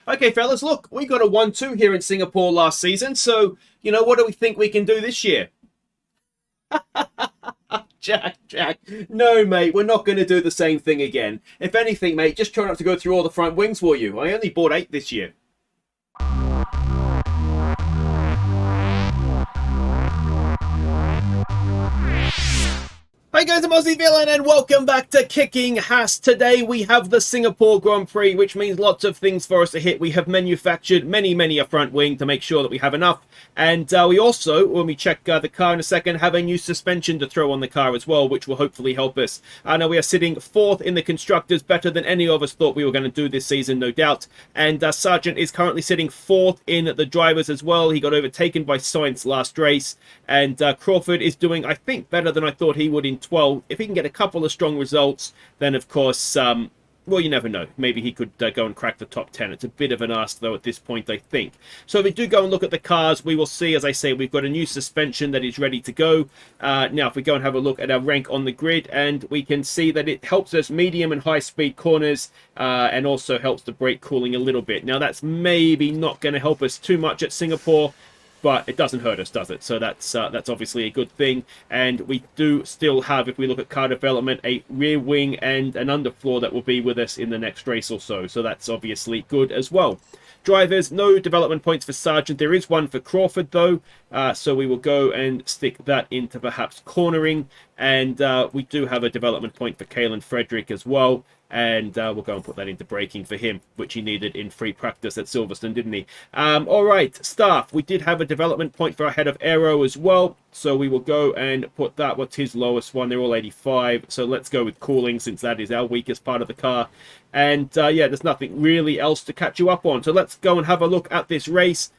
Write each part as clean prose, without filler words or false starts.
Okay, fellas, look, we got a 1-2 here in Singapore last season, so, what do we think we can do this year? Jack. No, mate, we're not going to do the same thing again. If anything, mate, just try not to go through all the front wings for you. I only bought 8 this year. Hi guys, I'm Aussie Villain and welcome back to Kicking Haas. Today we have the Singapore Grand Prix, which means lots of things for us to hit. We have manufactured many a front wing to make sure that we have enough. And we also, when we check the car in a second, have a new suspension to throw on the car as well, which will hopefully help us. Now we are sitting 4th in the Constructors, better than any of us thought we were going to do this season, no doubt. And Sargeant is currently sitting 4th in the Drivers as well. He got overtaken by Sainz last race. And Crawford is doing, I think, better than I thought he would in 12. If he can get a couple of strong results, then of course, well, you never know. Maybe he could go and crack the top 10. It's a bit of an ask, though, at this point, I think. So if we do go and look at the cars, we will see, as I say, we've got a new suspension that is ready to go. Now, if we go and have a look at our rank on the grid, and we can see that it helps us medium and high-speed corners, and also helps the brake cooling a little bit. Now, that's maybe not going to help us too much at Singapore, but it doesn't hurt us, does it? So that's obviously a good thing. And we do still have, if we look at car development, a rear wing and an underfloor that will be with us in the next race or so. So that's obviously good as well. Drivers, no development points for Sargeant. There is one for Crawford, though. So we will go and stick that into perhaps cornering. And we do have a development point for Kalen Frederick as well. And we'll go and put that into braking for him, which he needed in free practice at Silverstone, didn't he? All right, staff. We did have a development point for our head of aero as well. So we will go and put that. What's his lowest one? They're all 85. So let's go with cooling, since that is our weakest part of the car. And yeah, there's nothing really else to catch you up on. So let's go and have a look at this race.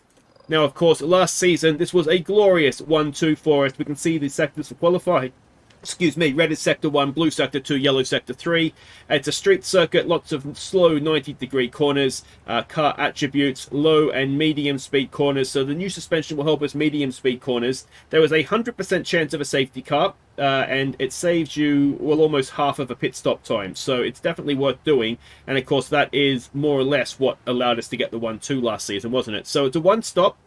Now, of course, last season, this was a glorious 1-2 for us. We can see the sectors for qualifying. Excuse me, red is sector 1, blue sector 2, yellow sector 3. It's a street circuit, lots of slow 90-degree corners, car attributes, low and medium speed corners. So the new suspension will help us medium speed corners. There is a 100% chance of a safety car, and it saves you, well, almost half of a pit stop time. So it's definitely worth doing. And of course, that is more or less what allowed us to get the 1-2 last season, wasn't it? So it's a one-stop.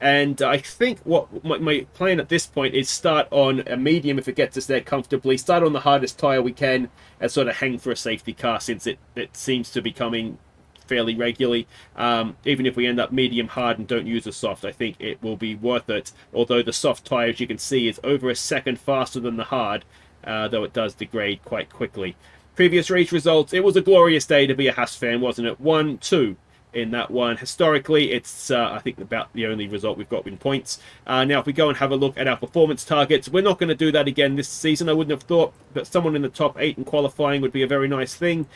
And I think what my plan at this point is start on a medium if it gets us there comfortably. Start on the hardest tyre we can and sort of hang for a safety car, since it seems to be coming fairly regularly. Even if we end up medium hard and don't use a soft, I think it will be worth it. Although the soft tyre, as you can see, is over a second faster than the hard, though it does degrade quite quickly. Previous race results, it was a glorious day to be a Haas fan, wasn't it? 1-2. In that one. Historically, it's I think about the only result we've got in points. Now if we go and have a look at our performance targets, we're not going to do that again this season, I wouldn't have thought, but someone in the top 8 in qualifying would be a very nice thing.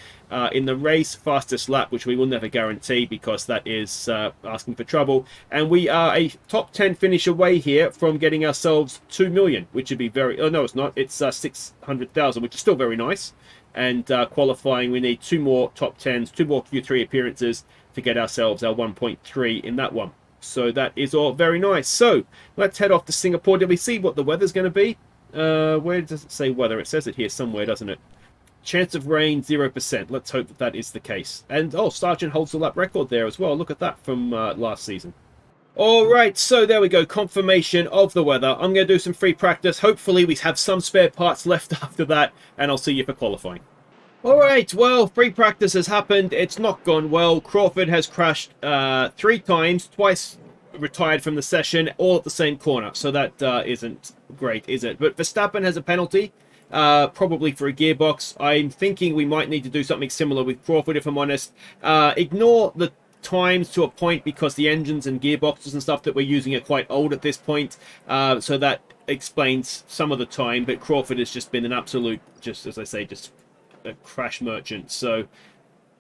In the race, fastest lap, which we will never guarantee because that is asking for trouble, and we are a top 10 finish away here from getting ourselves 2 million, which would be very, oh no it's not, it's 600,000, which is still very nice. And qualifying, we need 2 more top 10s, 2 more Q3 appearances to get ourselves our 1.3 in that one. So that is all very nice. So let's head off to Singapore. Did we see what the weather's going to be? Where does it say weather? It says it here somewhere, doesn't it? Chance of rain, 0%. Let's hope that that is the case. And, oh, Sargeant holds the lap record there as well. Look at that from last season. All right, so there we go. Confirmation of the weather. I'm going to do some free practice. Hopefully we have some spare parts left after that, and I'll see you for qualifying. All right, well, free practice has happened. It's not gone well. Crawford has crashed 3 times, twice retired from the session, all at the same corner. So that isn't great, is it? But Verstappen has a penalty, probably for a gearbox. I'm thinking we might need to do something similar with Crawford, if I'm honest. Ignore the times to a point, because the engines and gearboxes and stuff that we're using are quite old at this point. So that explains some of the time. But Crawford has just been an absolute, just as I say, just a crash merchant. So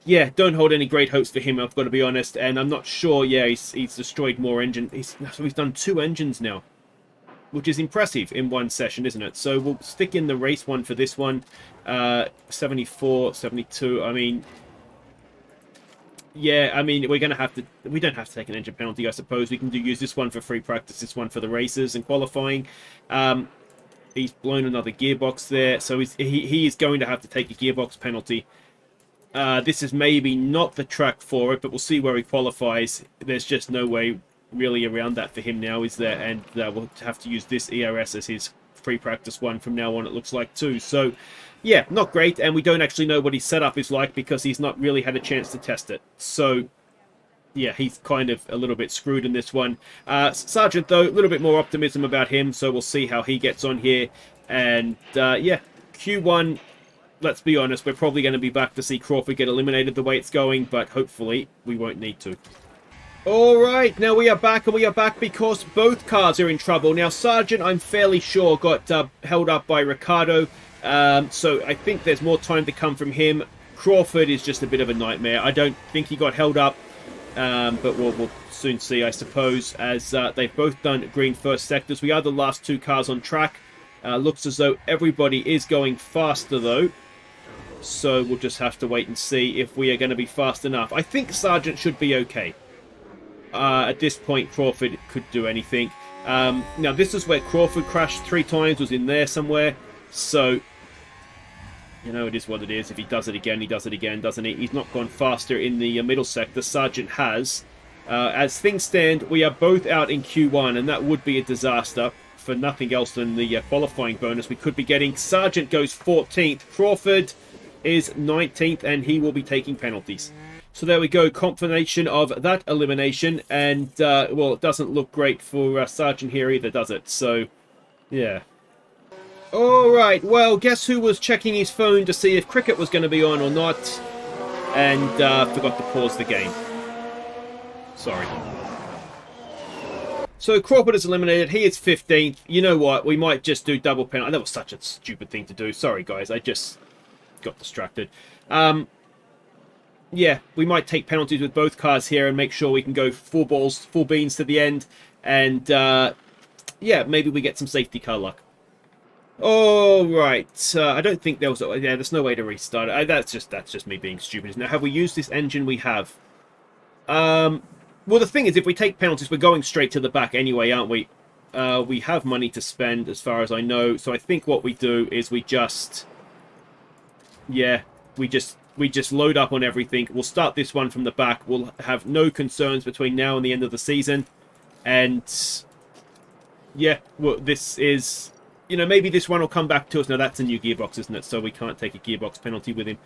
yeah, don't hold any great hopes for him, I've got to be honest. And I'm not sure, yeah, he's destroyed more engine. So he's done 2 engines now, which is impressive in one session, isn't it? So we'll stick in the race one for this one. 74, 72, I mean, yeah, I mean, we're going to have to, we don't have to take an engine penalty, I suppose. We can use this one for free practice, this one for the races and qualifying. He's blown another gearbox there, so he is going to have to take a gearbox penalty. This is maybe not the track for it, but we'll see where he qualifies. There's just no way really around that for him now, is there? And we'll have to use this ERS as his free practice one from now on, it looks like, too. So, yeah, not great, and we don't actually know what his setup is like because he's not really had a chance to test it. So, yeah, he's kind of a little bit screwed in this one. Sargeant, though, a little bit more optimism about him, so we'll see how he gets on here. And, yeah, Q1, let's be honest, we're probably going to be back to see Crawford get eliminated the way it's going, but hopefully we won't need to. Alright, now we are back, and we are back because both cars are in trouble. Now, Sargeant, I'm fairly sure, got held up by Ricardo, so I think there's more time to come from him. Crawford is just a bit of a nightmare. I don't think he got held up, but we'll soon see, I suppose, as they've both done green first sectors. We are the last two cars on track. Looks as though everybody is going faster, though. So we'll just have to wait and see if we are going to be fast enough. I think Sargeant should be okay. At this point, Crawford could do anything. Now, this is where Crawford crashed 3 times, was in there somewhere. So, you know, it is what it is. If he does it again, doesn't he? He's not gone faster in the middle sector. Sargeant has. As things stand, we are both out in Q1, and that would be a disaster for nothing else than the qualifying bonus we could be getting. Sargeant goes 14th. Crawford is 19th, and he will be taking penalties. So there we go, confirmation of that elimination, and, well, it doesn't look great for Sargeant here either, does it? So, yeah. Alright, well, guess who was checking his phone to see if cricket was going to be on or not, and forgot to pause the game. Sorry. So Crawford is eliminated, he is 15th. You know what, we might just do double penalty. That was such a stupid thing to do. Sorry, guys, I just got distracted. Yeah, we might take penalties with both cars here and make sure we can go full balls, full beans to the end. And, yeah, maybe we get some safety car luck. All right. I don't think there was... Yeah, there's no way to restart it. That's just me being stupid. Now, have we used this engine? We have. Well, the thing is, if we take penalties, we're going straight to the back anyway, aren't we? We have money to spend, as far as I know. So I think what we do is we just... Yeah, we just load up on everything. We'll start this one from the back. We'll have no concerns between now and the end of the season. And, yeah, well, this is... You know, maybe this one will come back to us. Now, that's a new gearbox, isn't it? So we can't take a gearbox penalty with him.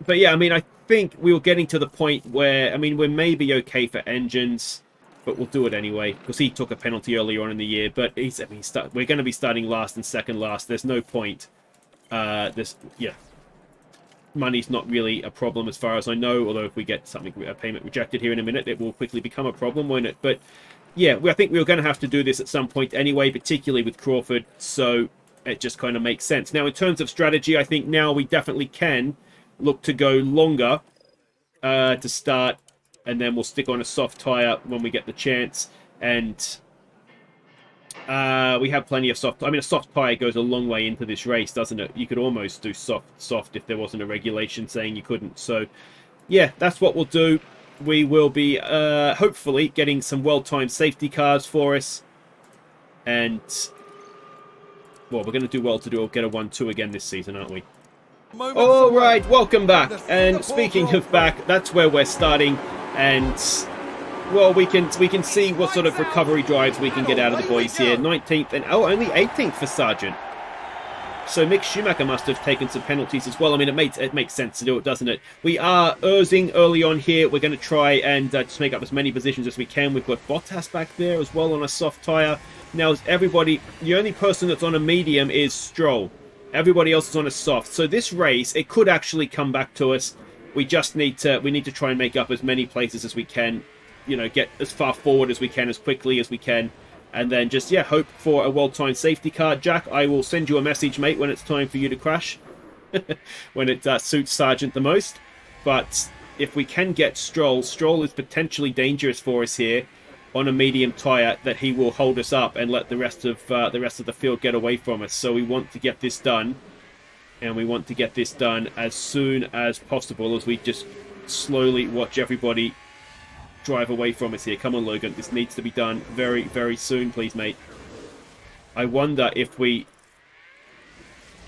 But, yeah, I mean, I think we were getting to the point where... I mean, we're maybe okay for engines, but we'll do it anyway. Because he took a penalty earlier on in the year. But, we're going to be starting last and second last. There's no point. Yeah. Money's not really a problem as far as I know, although if we get something, a payment rejected here in a minute, it will quickly become a problem, won't it? But yeah, I think we were going to have to do this at some point anyway, particularly with Crawford, so it just kind of makes sense. Now, in terms of strategy, I think now we definitely can look to go longer to start, and then we'll stick on a soft tyre when we get the chance, and we have plenty of soft... I mean, a soft tyre goes a long way into this race, doesn't it? You could almost do soft if there wasn't a regulation saying you couldn't. So, yeah, that's what we'll do. We will be, hopefully, getting some well-timed safety cars for us. And, well, we're going to do well to get a 1-2 again this season, aren't we? All right, welcome back. And speaking of back, that's where we're starting. And... Well, we can see what sort of recovery drives we can get out of the boys here. 19th and only 18th for Sargeant. So Mick Schumacher must have taken some penalties as well. I mean, it makes sense to do it, doesn't it? We are Erzing early on here. We're going to try and just make up as many positions as we can. We've got Bottas back there as well on a soft tyre. Now, everybody, the only person that's on a medium is Stroll. Everybody else is on a soft. So this race, it could actually come back to us. We just need to try and make up as many places as we can. You know, get as far forward as we can, as quickly as we can, and then just, yeah, hope for a well-timed safety car. Jack, I will send you a message, mate, when it's time for you to crash, when it suits Sargeant the most. But if we can get Stroll is potentially dangerous for us here on a medium tyre, that he will hold us up and let the rest of the field get away from us. So we want to get this done, and we want to get this done as soon as possible, as we just slowly watch everybody drive away from us here. Come on, Logan. This needs to be done very, very soon, please, mate. I wonder if we...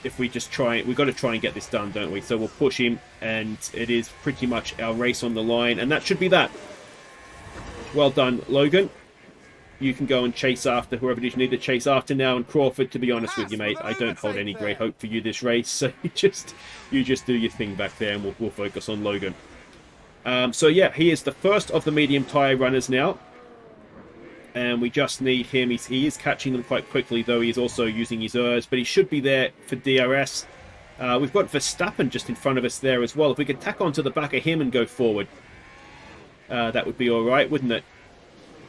if we just try, we've got to try and get this done, don't we? So we'll push him, and it is pretty much our race on the line, and that should be that. Well done, Logan. You can go and chase after whoever it is you need to chase after now. And Crawford, to be honest with you, mate, I don't hold any great hope for you this race. So you just do your thing back there, and we'll focus on Logan. So yeah, he is the first of the medium tyre runners now. And we just need him. He is catching them quite quickly, though he is also using his ERS. But he should be there for DRS. We've got Verstappen just in front of us there as well. If we could tack onto the back of him and go forward, that would be all right, wouldn't it?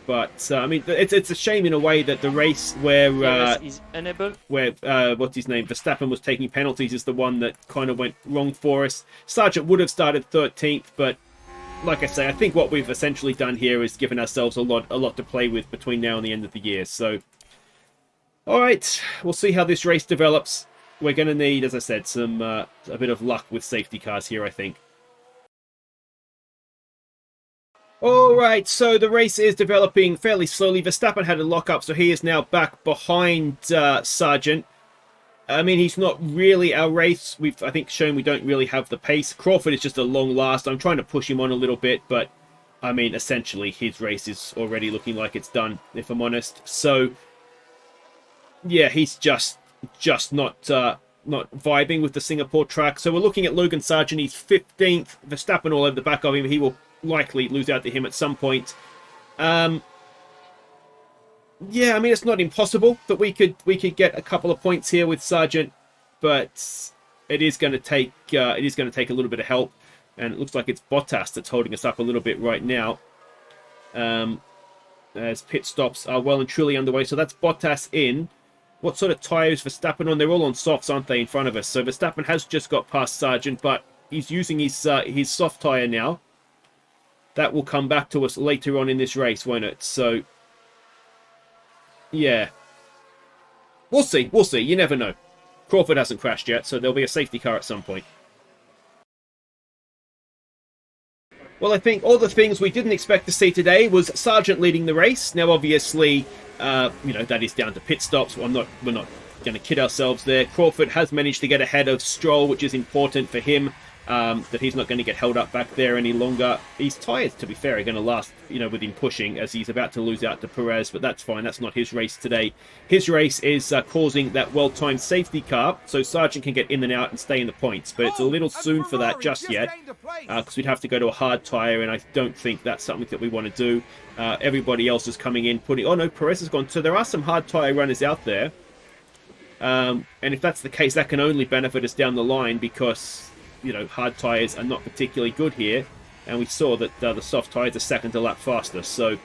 But I mean, it's a shame in a way that the race where is unable. Where what's his name, Verstappen was taking penalties is the one that kind of went wrong for us. Sargeant would have started 13th, but like I say, I think what we've essentially done here is given ourselves a lot to play with between now and the end of the year. So, all right, we'll see how this race develops. We're going to need, as I said, some a bit of luck with safety cars here, I think. Alright, so the race is developing fairly slowly. Verstappen had a lock-up, so he is now back behind Sargeant. I mean, he's not really our race. We've, I think, shown we don't really have the pace. Crawford is just a long last. I'm trying to push him on a little bit, but, I mean, essentially, his race is already looking like it's done, if I'm honest. So, yeah, he's just not vibing with the Singapore track. So we're looking at Logan Sargeant. He's 15th. Verstappen all over the back of him. He will likely lose out to him at some point. Yeah, I mean, it's not impossible that we could get a couple of points here with Sargeant, but it is going to take a little bit of help, and it looks like it's Bottas that's holding us up a little bit right now. As pit stops are well and truly underway, so that's Bottas in. What sort of tyres Verstappen on? They're all on softs, aren't they, in front of us? So Verstappen has just got past Sargeant, but he's using his soft tyre now. That will come back to us later on in this race, won't it? So, yeah. We'll see. We'll see. You never know. Crawford hasn't crashed yet, so there'll be a safety car at some point. Well, I think all the things we didn't expect to see today was Sargeant leading the race. Now, obviously, you know, that is down to pit stops. We're not going to kid ourselves there. Crawford has managed to get ahead of Stroll, which is important for him. That he's not going to get held up back there any longer. His tyres, to be fair, are going to last, you know, with him pushing, as he's about to lose out to Perez, but that's fine. That's not his race today. His race is causing that well-timed safety car, so Sargeant can get in and out and stay in the points, but it's a little soon for that just yet, because we'd have to go to a hard tyre, and I don't think that's something that we want to do. Everybody else is coming in, oh no, Perez has gone, so there are some hard tyre runners out there, and if that's the case, that can only benefit us down the line, because, you know, hard tyres are not particularly good here, and we saw that the soft tyres are second a lap faster. So,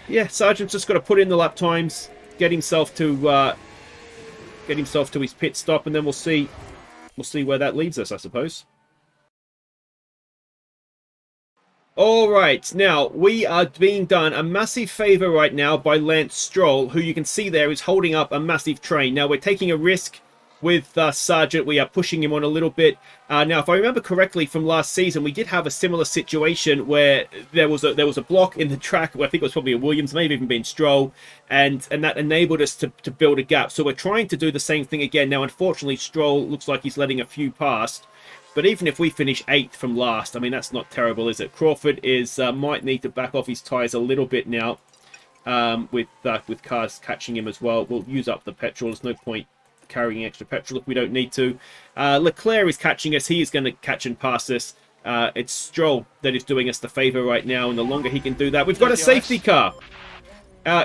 yeah, Sargeant's just got to put in the lap times, get himself to his pit stop, and then we'll see where that leads us, I suppose. All right, now we are being done a massive favour right now by Lance Stroll, who you can see there is holding up a massive train. Now we're taking a risk with Sargeant. We are pushing him on a little bit. Now, if I remember correctly from last season, we did have a similar situation where there was a block in the track. I think it was probably a Williams, maybe even been Stroll, and that enabled us to build a gap. So we're trying to do the same thing again. Now, unfortunately, Stroll looks like he's letting a few past. But even if we finish 8th from last, I mean, that's not terrible, is it? Crawford might need to back off his tyres a little bit now, with cars catching him as well. We'll use up the petrol. There's no point carrying extra petrol if we don't need to. Leclerc is catching us. He is going to catch and pass us. It's Stroll that is doing us the favour right now, and the longer he can do that, we've got a safety car.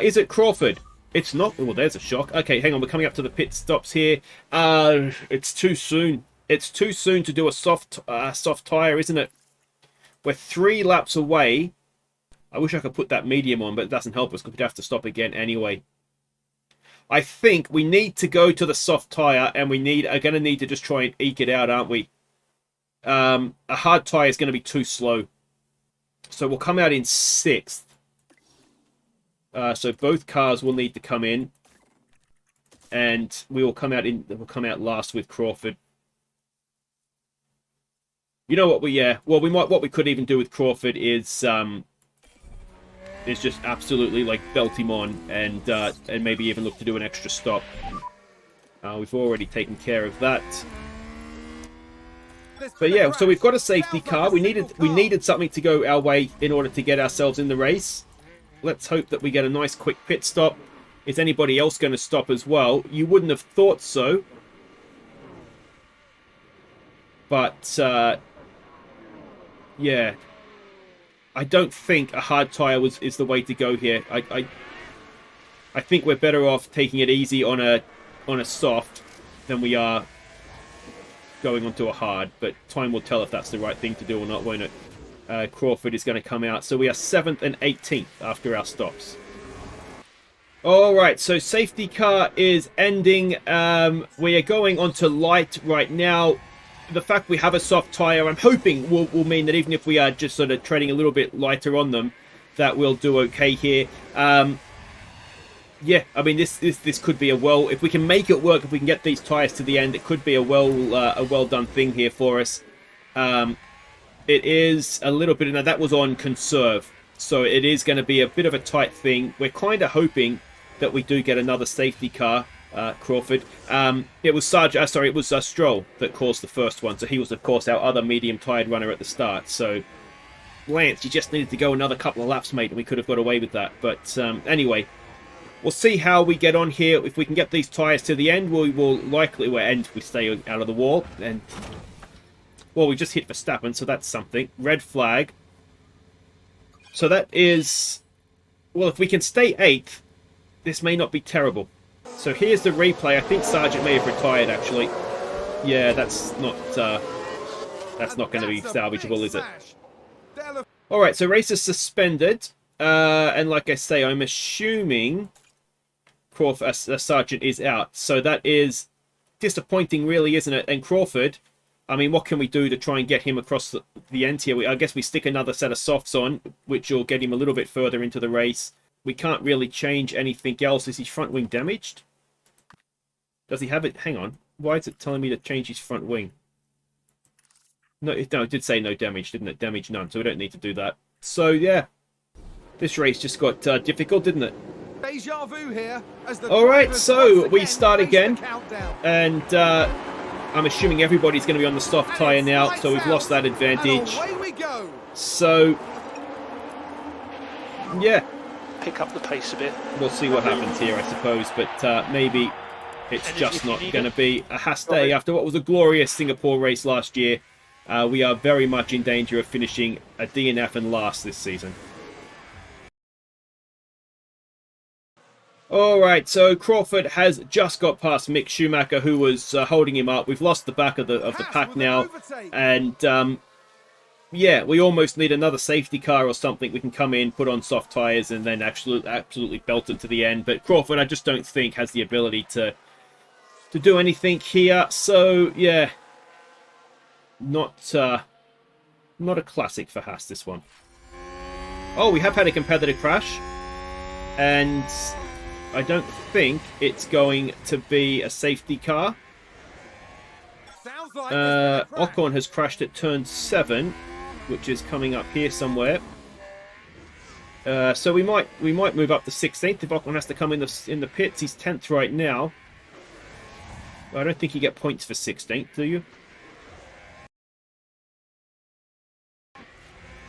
Is it Crawford? It's not. Well, there's a shock. Okay, hang on. We're coming up to the pit stops here. It's too soon. It's too soon to do a soft tyre, isn't it? We're 3 laps away. I wish I could put that medium on, but it doesn't help us because we'd have to stop again anyway. I think we need to go to the soft tyre, and are going to need to just try and eke it out, aren't we? A hard tyre is going to be too slow. So we'll come out in 6th. So both cars will need to come in. And we'll come out last with Crawford. You know what what we could even do with Crawford is just absolutely like belt him on and maybe even look to do an extra stop. We've already taken care of that. But yeah, so we've got a safety car. We needed something to go our way in order to get ourselves in the race. Let's hope that we get a nice quick pit stop. Is anybody else going to stop as well? You wouldn't have thought so. But, yeah. I don't think a hard tyre is the way to go here. I think we're better off taking it easy on a soft than we are going onto a hard. But time will tell if that's the right thing to do or not, won't it? Crawford is going to come out. So we are 7th and 18th after our stops. Alright, so safety car is ending. We are going onto light right now. The fact we have a soft tyre, I'm hoping will mean that even if we are just sort of treading a little bit lighter on them, that we'll do okay here. Yeah, I mean, this could be a well... If we can make it work, if we can get these tyres to the end, it could be a well done thing here for us. It is a little bit... Now, that was on conserve, so it is going to be a bit of a tight thing. We're kind of hoping that we do get another safety car, Crawford. It was it was Stroll that caused the first one, so he was, of course, our other medium-tired runner at the start. So, Lance, you just needed to go another couple of laps, mate, and we could have got away with that. But anyway, we'll see how we get on here. If we can get these tyres to the end, we will likely end if we stay out of the wall. And well, we just hit Verstappen, so that's something. Red flag. So that is... Well, if we can stay 8th, this may not be terrible. So here's the replay. I think Sargeant may have retired, actually. Yeah, that's not going to be salvageable, is it? Alright, so race is suspended. And like I say, I'm assuming Crawford, Sargeant is out. So that is disappointing, really, isn't it? And Crawford, I mean, what can we do to try and get him across the end here? I guess we stick another set of softs on, which will get him a little bit further into the race. We can't really change anything else. Is his front wing damaged? Does he have it? Hang on. Why is it telling me to change his front wing? No, it did say no damage, didn't it? Damage none, so we don't need to do that. So, yeah. This race just got difficult, didn't it? Deja vu here. Alright, so we start again. And I'm assuming everybody's going to be on the soft tyre now, so we've lost that advantage. So, yeah. Pick up the pace a bit. We'll see what happens here, I suppose, but maybe it's just not going to be a Haas day after what was a glorious Singapore race last year. We are very much in danger of finishing a DNF and last this season. Alright, so Crawford has just got past Mick Schumacher, who was holding him up. We've lost the back of the pack now, and yeah, we almost need another safety car or something. We can come in, put on soft tyres, and then absolutely belt it to the end. But Crawford, I just don't think, has the ability to do anything here. So, yeah, not a classic for Haas, this one. Oh, we have had a competitor crash. And I don't think it's going to be a safety car. Ocon has crashed at turn 7. Which is coming up here somewhere. So we might move up to 16th if Ocon has to come in the pits. He's 10th right now. I don't think you get points for 16th, do you?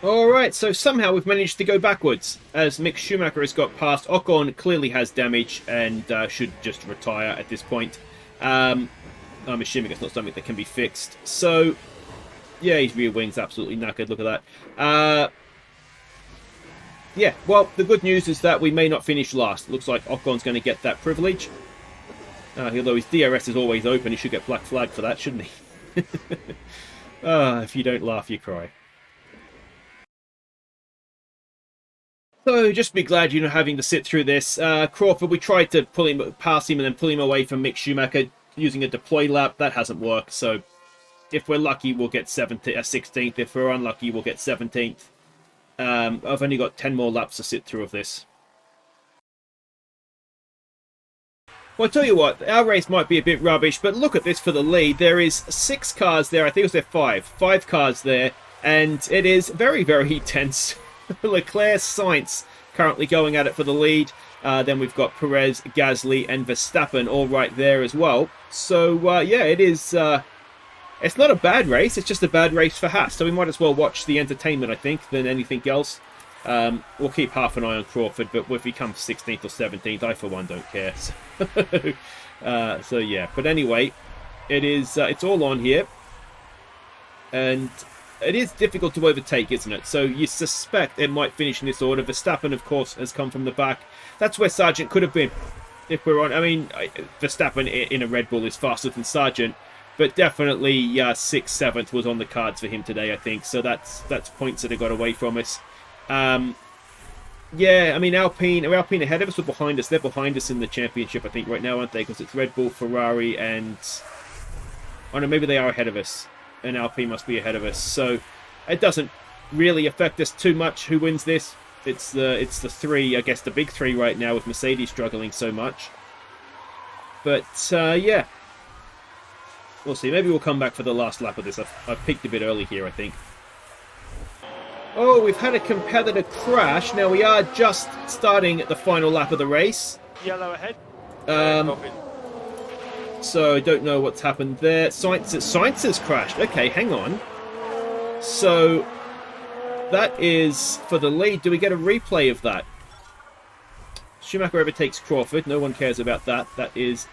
Alright, so somehow we've managed to go backwards, as Mick Schumacher has got past. Ocon clearly has damage and should just retire at this point. I'm assuming it's not something that can be fixed. So, yeah, his rear wing's absolutely knackered. Look at that. Yeah, well, the good news is that we may not finish last. Looks like Ocon's going to get that privilege. Although his DRS is always open, he should get black flag for that, shouldn't he? If you don't laugh, you cry. So, just be glad you're not having to sit through this. Crawford, we tried to pass him and then pull him away from Mick Schumacher using a deploy lap. That hasn't worked, so if we're lucky, we'll get 16th. If we're unlucky, we'll get 17th. I've only got 10 more laps to sit through of this. Well, I'll tell you what, our race might be a bit rubbish, but look at this for the lead. There is 6 cars there. I think it was there 5. 5 cars there, and it is very, very tense. Leclerc, Sainz, currently going at it for the lead. Then we've got Perez, Gasly, and Verstappen all right there as well. So, yeah, it is... it's not a bad race. It's just a bad race for Haas. So we might as well watch the entertainment, I think, than anything else. We'll keep half an eye on Crawford, but if he comes 16th or 17th, I, for one, don't care. So yeah. But anyway, it is. It's all on here. And it is difficult to overtake, isn't it? So you suspect it might finish in this order. Verstappen, of course, has come from the back. That's where Sargeant could have been. If we're on... I mean, Verstappen in a Red Bull is faster than Sargeant. But definitely 6th, 7th was on the cards for him today, I think. So that's points that have got away from us. Yeah, I mean, are Alpine ahead of us or behind us? They're behind us in the championship, I think, right now, aren't they? Because it's Red Bull, Ferrari, and... Oh, no, maybe they are ahead of us. And Alpine must be ahead of us. So it doesn't really affect us too much who wins this. It's the three, I guess, the big three right now, with Mercedes struggling so much. But, yeah. We'll see. Maybe we'll come back for the last lap of this. I've peaked a bit early here, I think. Oh, we've had a competitor crash. Now, we are just starting the final lap of the race. Yellow ahead. So, I don't know what's happened there. Sainz has crashed. Okay, hang on. So, that is for the lead. Do we get a replay of that? Schumacher overtakes Crawford. No one cares about that. That is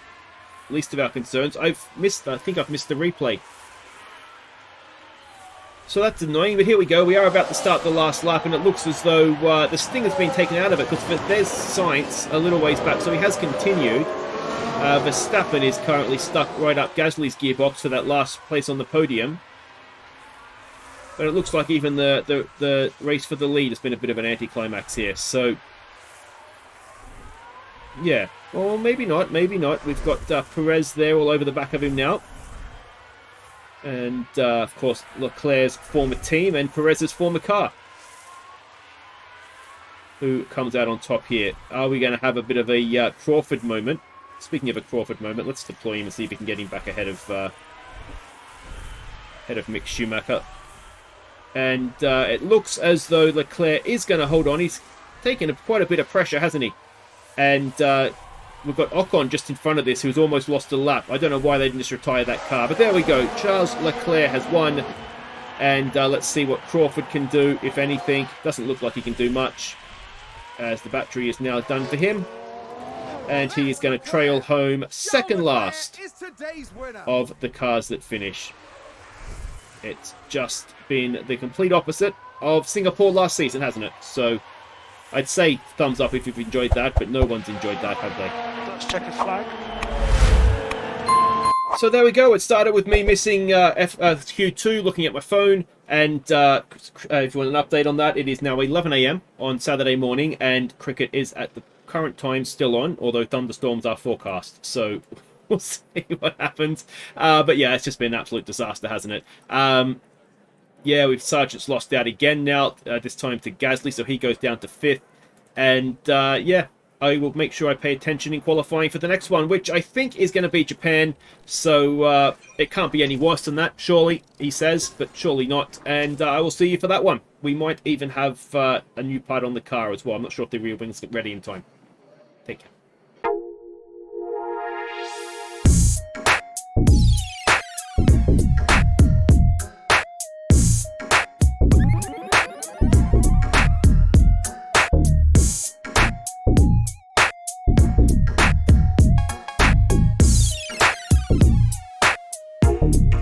least of our concerns. I think I've missed the replay. So that's annoying, but here we go. We are about to start the last lap, and it looks as though the sting has been taken out of it, because there's Sainz a little ways back, so he has continued. Verstappen is currently stuck right up Gasly's gearbox for that last place on the podium. But it looks like even the race for the lead has been a bit of an anticlimax here, so... Yeah, well, maybe not, maybe not. We've got Perez there all over the back of him now. And, of course, Leclerc's former team and Perez's former car. Who comes out on top here? Are we going to have a bit of a Crawford moment? Speaking of a Crawford moment, let's deploy him and see if we can get him back ahead of Mick Schumacher. And it looks as though Leclerc is going to hold on. He's taken quite a bit of pressure, hasn't he? And we've got Ocon just in front of this, who's almost lost a lap. I don't know why they didn't just retire that car. But there we go. Charles Leclerc has won. And let's see what Crawford can do, if anything. Doesn't look like he can do much, as the battery is now done for him. And he is going to trail home second last of the cars that finish. It's just been the complete opposite of Singapore last season, hasn't it? So I'd say thumbs up if you've enjoyed that, but no one's enjoyed that, have they? Let's check his flag. So there we go. It started with me missing Q2, looking at my phone. And if you want an update on that, it is now 11 AM on Saturday morning, and cricket is at the current time still on, although thunderstorms are forecast. So we'll see what happens. But yeah, it's just been an absolute disaster, hasn't it? Yeah, Sargeant's lost out again now, this time to Gasly, so he goes down to 5th. And yeah, I will make sure I pay attention in qualifying for the next one, which I think is going to be Japan. So it can't be any worse than that, surely, he says, but surely not. And I will see you for that one. We might even have a new part on the car as well. I'm not sure if the rear wings get ready in time. Take care.